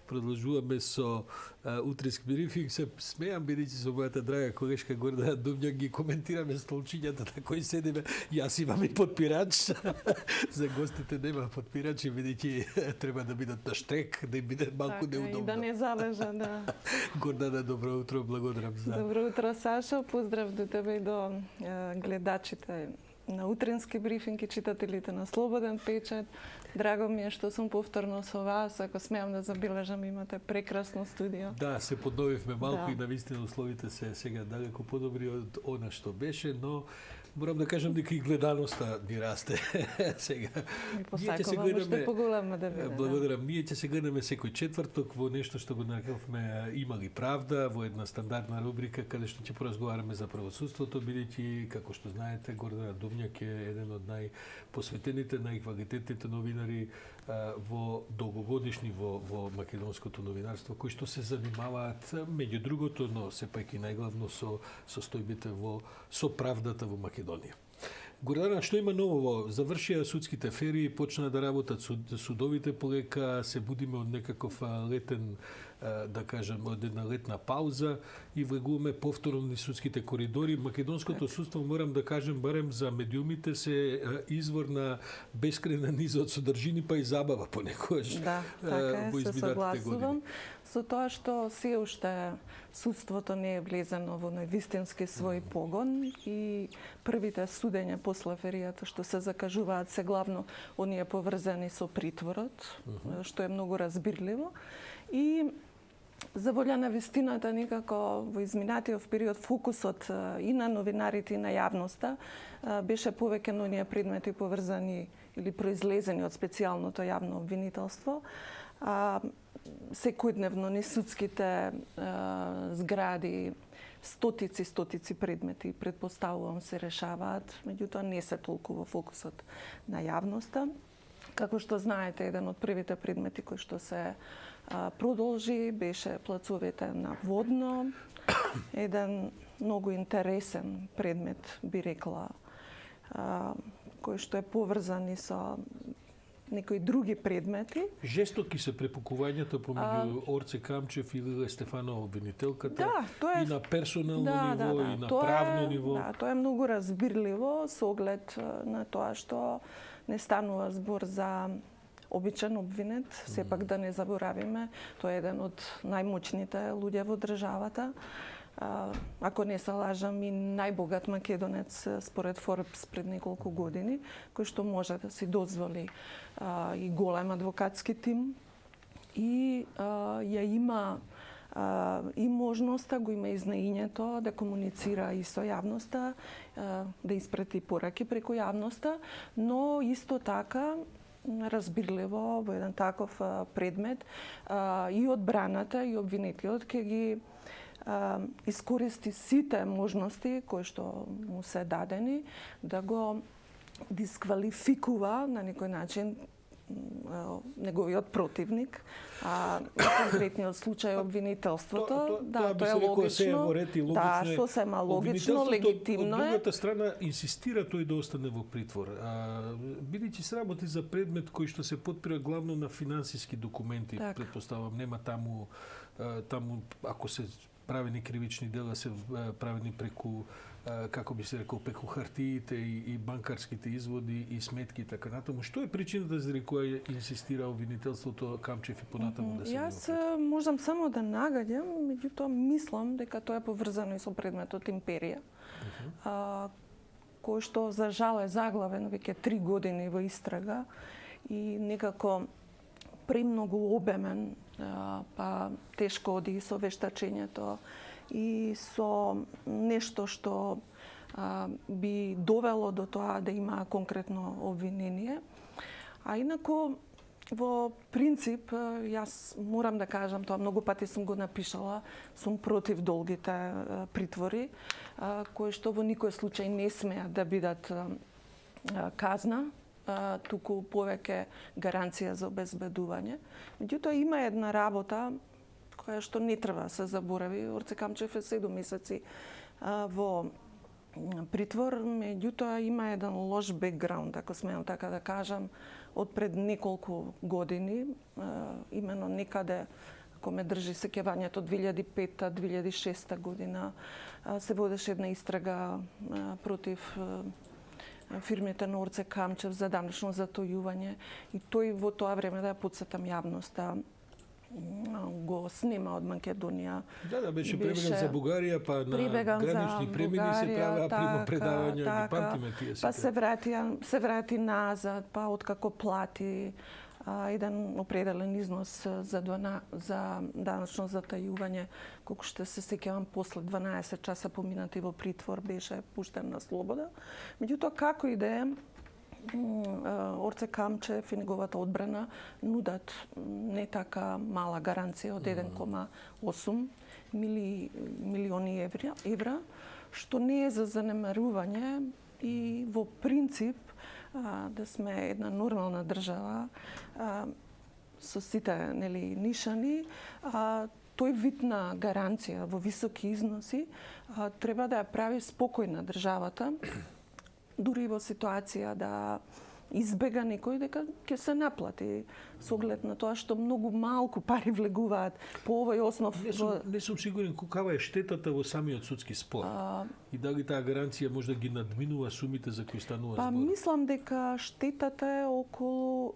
Продолжуваме со утрински брифинг. Се смеам, бидејќи со мојата драга колешка Гордана Думњак ги коментираме столчињата на кои седиме. Јас имам и подпирач. За гостите нема подпирачи, бидејќи треба да бидат на штрек, да им биде малку неудобно. И да не залежа, да. Гордана, добро утро, благодарам за... Добро утро, Сашо. Поздрав до тебе и до гледачите на утрински брифинг и читателите на Слободен печат. Драго ми е што сум повторно со вас. Ако смеам да забележам, имате прекрасно студио. Да, се подновивме малку Да. и навистина условите се сега далеко подобри од она што беше, но морам да кажам дека и гледаноста ни расте сега. И посакувам уште поголема да биде. Благодарам. Ние ќе се гледаме секој четврток во нешто што го нарекавме Има ли правда, во една стандардна рубрика каде што ќе поразговараме за правосудството, бидејќи како што знаете Гордана Думњак е еден од најпосветените, најквалитетните новинари во долгогодишни во македонското новинарство, кои што се занимаваат меѓу другото, но сепак и најглавно со состојбите со правдата во Македонија. Гордана, што има ново? Завршија судските фери, почна да работат судовите полека, се будиме од некаков летен, да кажем, од една летна пауза и влегуваме повторно низ судските коридори. Македонското судство, морам да кажем, барем за медиумите се извор на бескрајна низа од содржини, па и забава понекогаш. Да, така во е, се изминатите согласувам. години. Со тоа што се уште судството не е влезено во највистински свој погон и првите судења после феријата што се закажуваат се главно оние поврзани со притворот, што е многу разбирливо. И за волја на вистината, никако во изминатиот период фокусот и на новинарите и на јавноста беше повеќе на оние предмети поврзани или произлезени од специјалното јавно обвинителство. Секојдневно низ судските згради стотици предмети, предпоставувам, се решаваат, меѓутоа не се толку во фокусот на јавноста. Како што знаете, еден од првите предмети кои што се продолжи беше плацовите на Водно. Еден многу интересен предмет, би рекла, кој што е поврзан и со некои други предмети. Жестоки се препукувањата помеѓу Орце Камчев и Лиле Стефанова, обвинителката, Да, тоа е и на персонално ниво, и на правно ниво. Да, тоа е многу разбирливо со оглед на тоа што не станува збор за обичен обвинет, сепак да не заборавиме, тој е еден од најмоćните луѓе во државата. Ако не се лажам, и најбогат македонец според Forbes пред неколку години, кој што може да си дозволи и голем адвокатски тим и ја има и можноста, го има и знаењето да комуницира и со јавноста, да испрати пораки преку јавноста, но исто така разбирливо во еден таков предмет и одбраната и обвинетиот ќе ги искористи сите можности кои што му се дадени да го дисквалификува на некој начин неговиот противник, во конкретниот случај обвинителството. Да, тоа е логично. Да, сосема логично, легитимно од е. другата страна инсистира тој да остане во притвор. Бидејќи се работи за предмет кој што се потпира главно на финансиски документи, претпоставам, нема таму ако се правени кривични дела се правени преку, како би се рекол, преку хартиите и банкарските изводи и сметки и така натаму. Што е причината заради која инсистира обвинителството Камчев и понатаму да се Јас можам само да нагаѓам, меѓутоа мислам дека тоа е поврзано и со предметот империја, кој што за жал е заглавен веќе 3 години во истрага и некако премногу обемен, па тешко оди со вештачењето и со нешто што би довело до тоа да има конкретно обвинение. А инаку, во принцип, јас морам да кажам, тоа многу пати сум го напишала, сум против долгите притвори, кои што во никој случај не смеат да бидат казна, туку повеќе гаранција за обезбедување. Меѓутоа има една работа која што не треба да се заборави. Орце Камчев е 7 месеци во притвор, меѓутоа има еден лош бекграунд, ако смеам така да кажам, од пред неколку години, именно некаде, ако ме држи сеќавањето, 2005-2006 година, се водеше една истрага против фирмите на Орце Камчев за данъчно затојување и тој во тоа време, да ја потсетам јавноста, го снима од Македонија. Да, беше пребеган за Бугарија, па на гранични премини се правеа примопредавања, ги памтиме тие па се врати назад, па откако плати еден определен износ за данъчно затајување, колку што се сеќавам, после 12 часа поминати во притвор беше пуштен на слобода. Меѓутоа, како и да е, Орце Камчев и неговата одбрана нудат не така мала гаранција од 1,8 милиони евра, што не е за занемарување и во принцип да сме една нормална држава со сите нишани, тој вид на гаранција во високи износи треба да ја прави спокојна државата, дури во ситуација да избега некој, дека ќе се наплати со оглед на тоа што многу малку пари влегуваат по овој основ. Не сум сигурен каква е штетата во самиот судски спор и дали таа гаранција може да ги надминува сумите за кои станува збор. Мислам дека штетата е околу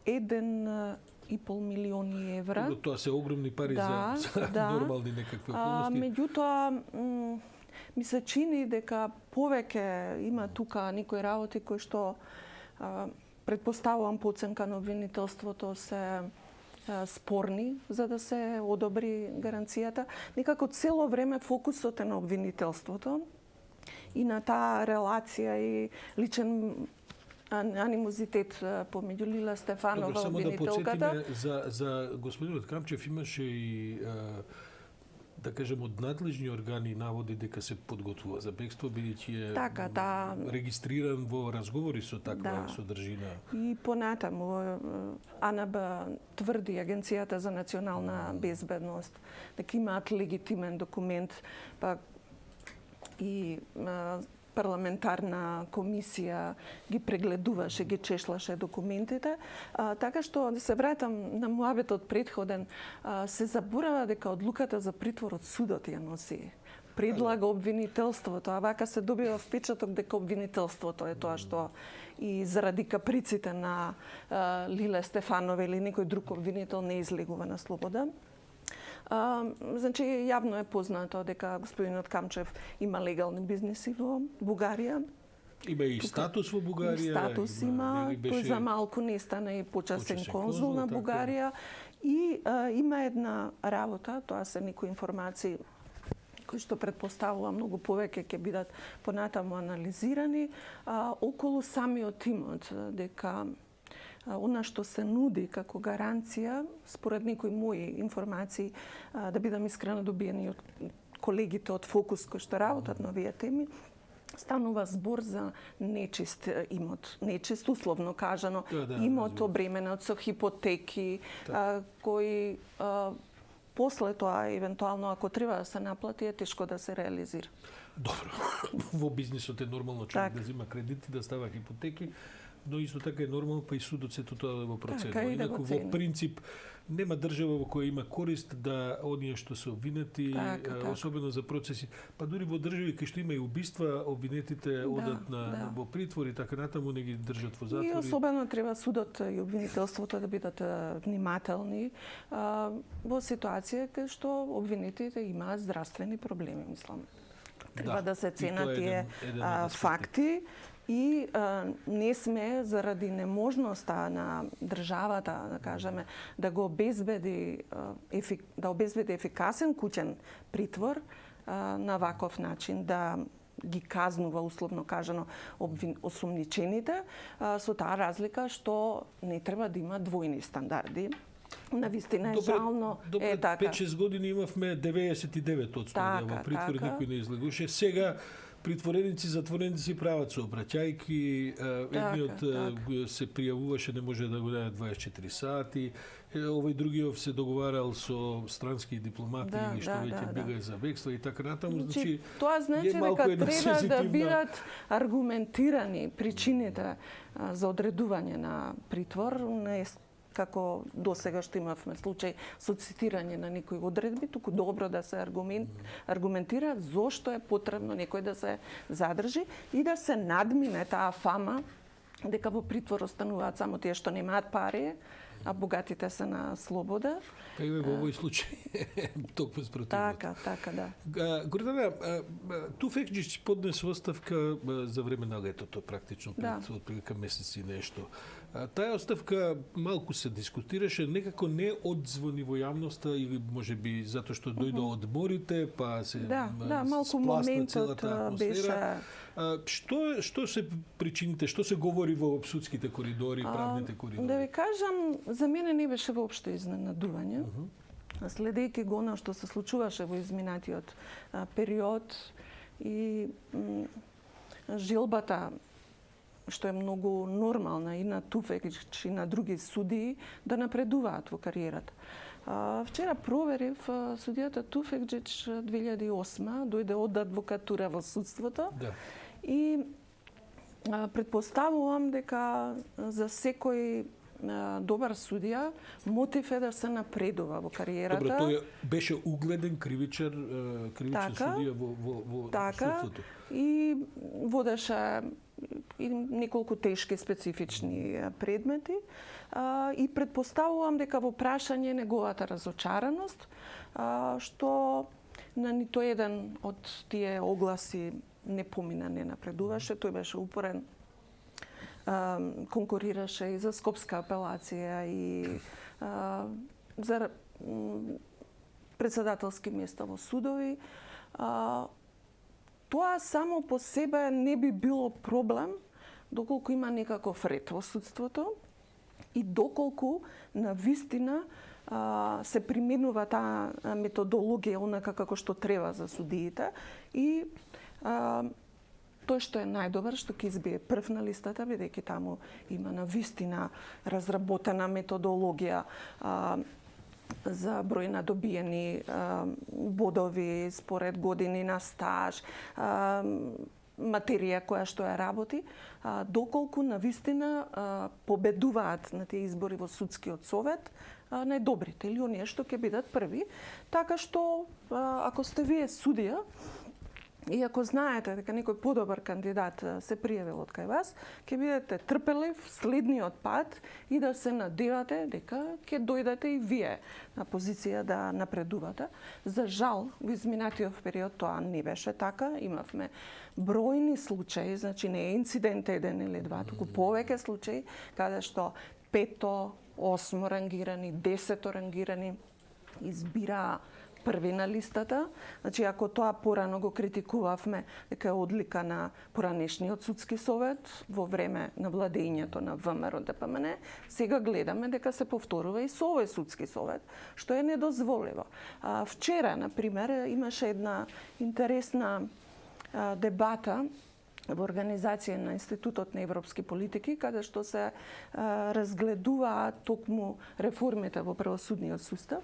1,5 милиони евра. Тоа се огромни пари за нормални некакви околности. Меѓутоа, ми се чини дека повеќе има тука некои работи кои што предпоставувам по оценка на обвинителството се спорни за да се одобри гаранцијата. Некако цело време фокусот е на обвинителството и на таа релација и личен анимозитет помеѓу Лила Стефанова, обвинителката. Само да подсетиме за господинот Камчев имаше и да кажем, од надлежни органи наводи дека се подготвува за бегство, бидејќи е регистриран во разговори со таква содржина. И понатаму АНБ тврди, Агенцијата за национална безбедност, дека имаат легитимен документ, па и парламентарна комисија ги прегледуваше, ги чешлаше документите. Така што, да се вратам на муабетот предходен, се заборава дека одлуката за притвор од судот ја носи. Предлага обвинителството, а вака се добива впечаток дека обвинителството е тоа што и заради каприците на Лиле Стефанова или некој друг обвинител не излегува на слобода. Значи, јавно е познато дека господинот Камчев има легални бизнеси во Бугарија. Има и статус во Бугарија. Статус има, тој за малку не стана и почасен конзул на Бугарија. И има една работа, тоа се некои информации кои што предпоставува многу повеќе ќе бидат понатаму анализирани, околу самиот имот, дека она што се нуди како гаранција, според некои мои информации, да бидам искрена, добиени од колегите од Фокус кои што работат на овие теми, станува збор за нечист имот. Нечист, условно кажано, имот обременет со хипотеки, кои после тоа, евентуално, ако треба да се наплати, е тешко да се реализира. Добро. Во бизнисот е нормално човек да зима кредити, да става хипотеки, но исто така е нормално, па и судот сето тоа да го проценува. Инаку во принцип нема држава во која има корист да оние што се обвинети, особено за процеси, па дури во држави кај што има и убиства, обвинетите одат во притвор и така натаму не ги држат во затвори. И особено треба судот и обвинителството да бидат внимателни во ситуација кај што обвинетите имаат здравствени проблеми, мислам. Треба да се ценат тие факти. И не сме заради неможноста на државата, да кажеме, да го обезбеди ефикасен куќен притвор на ваков начин, да ги казнува, условно кажано, осумничените, со таа разлика што не треба да има двојни стандарди. Навистина е жално е така. 5-6 години имавме 99% во притвор, никој не излегуваше. Сега притвореници, затвореници прават се обраќајки, едниот се пријавуваше, не може да го даде 24 сати, овој другиот се договарал со странски дипломати или што веќе бега за бегство и така натаму. Значи, тоа значи дека треба да бидат аргументирани причините за одредување на притвор, не како досега што имавме случај со цитирање на некои одредби, туку добро да се аргументира зошто е потребно некој да се задржи и да се надмине таа фама дека во притвор остануваат само тие што немаат пари, а богатите се на слобода. Па и во овој случај токму спротивното. Така, да. Гордана, Туфекџиќ поднесе оставка за време на летото, практично пред отприлика месец и нешто. Таа оставка малку се дискутираше, некако не одзвони во јавноста или можеби затоа што дојде одморите, па се малку моментот беше. Што се причините, што се говори во судските коридори, правните коридори? Да ви кажам, за мене не беше воопшто изненадување. Следејќи го она што се случуваше во изминатиот период и желбата што е многу нормална и на Туфекџиќ и на други судии да напредуваат во кариерата. Вчера проверив судијата Туфекџиќ 2008 дојде од адвокатура во судството и предпоставувам дека за секој добар судија мотив е да се напредува во кариерата. Добро, тој беше угледен кривичен судија во судството. И водеше и неколку тешки специфични предмети и предпоставувам дека во прашање неговата разочараност што на нито еден од тие огласи не помина, не напредуваше, тој беше упорен, конкурираше и за Скопска апелација и за председателски места во судови. Тоа само по себе не би било проблем доколку има некаков ред во судството и доколку на вистина се применува таа методологија онака како што треба за судиите и тој што е најдобар, што ќе избие прв на листата, бидејќи таму има на вистина разработена методологија за број на добиени бодови според години на стаж, материја која што ја работи, доколку на вистина победуваат на тие избори во судскиот совет најдобрите или оние што ќе бидат први. Така што ако сте вие судија и ако знаете дека некој подобар кандидат се пријавил од кај вас, ќе бидете трпелив следниот пат и да се надевате дека ќе дојдете и вие на позиција да напредувате. За жал, во изминатиот период тоа не беше така. Имавме бројни случаи, значи не е инцидент еден или два, туку повеќе случаи каде што 5-то, 8 рангирани, 10-то рангирани избираа први на листата. Значи, ако тоа порано го критикувавме дека е одлика на поранешниот судски совет во време на владењето на ВМРО ДПМН, сега гледаме дека се повторува и со овој судски совет, што е недозволиво. Вчера, например, имаше една интересна дебата во организација на Институтот на европски политики, каде што се разгледуваат токму реформите во правосудниот сустав,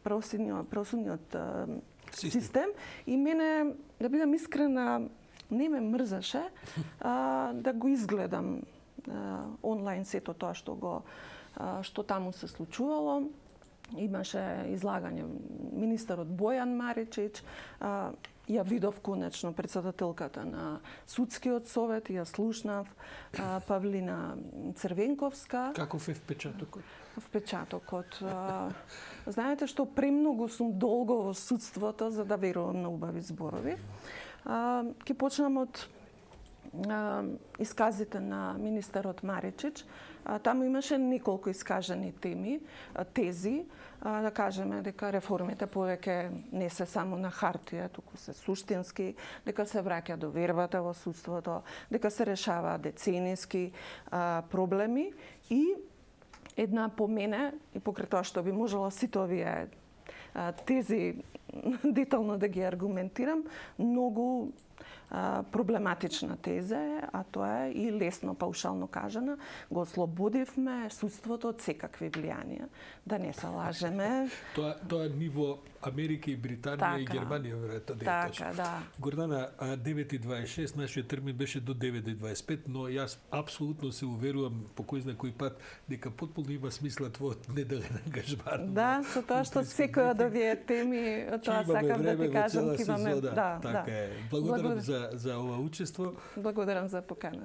правосудниот систем и мене, да бидам искрена, не ме мрзаше да го изгледам онлайн сето тоа што таму се случувало. Имаше излагање министерот Бојан Маричич, ја видов конечно председателката на судскиот совет, ја слушнав Павлина Црвенковска. Каков е впечатокот? Впечатокот. Знаете што премногу сум долго во судството за да верувам на убави зборови. Ќе почнам од исказите на министерот Маричич. Таму имаше неколку искажани тези, да кажеме дека реформите повеќе не се само на хартија, туку се суштински, дека се враќа до вербата во судството, дека се решаваат деценијски проблеми и една по мене, и покрај тоа што би можела сите овие тези детално да ги аргументирам. Многу проблематична теза е, а тоа е и лесно паушално кажана. Го ослободивме судството од секакви влијанија. Да не се лажеме. Тоа ниво Америка и Британија и Германија веројатно да е точно. Да. Гордана, 9:26, нашиот термин беше до 9:25, но јас апсолутно се уверувам по кој знае кој пат дека потполно има смисла твојот неделен ангажман. Да, со тоа што секоја од овие теми, тоа сакам да ти кажам, ќе имаме. Така е. Благодарам за ова учество. Благодарам за покана.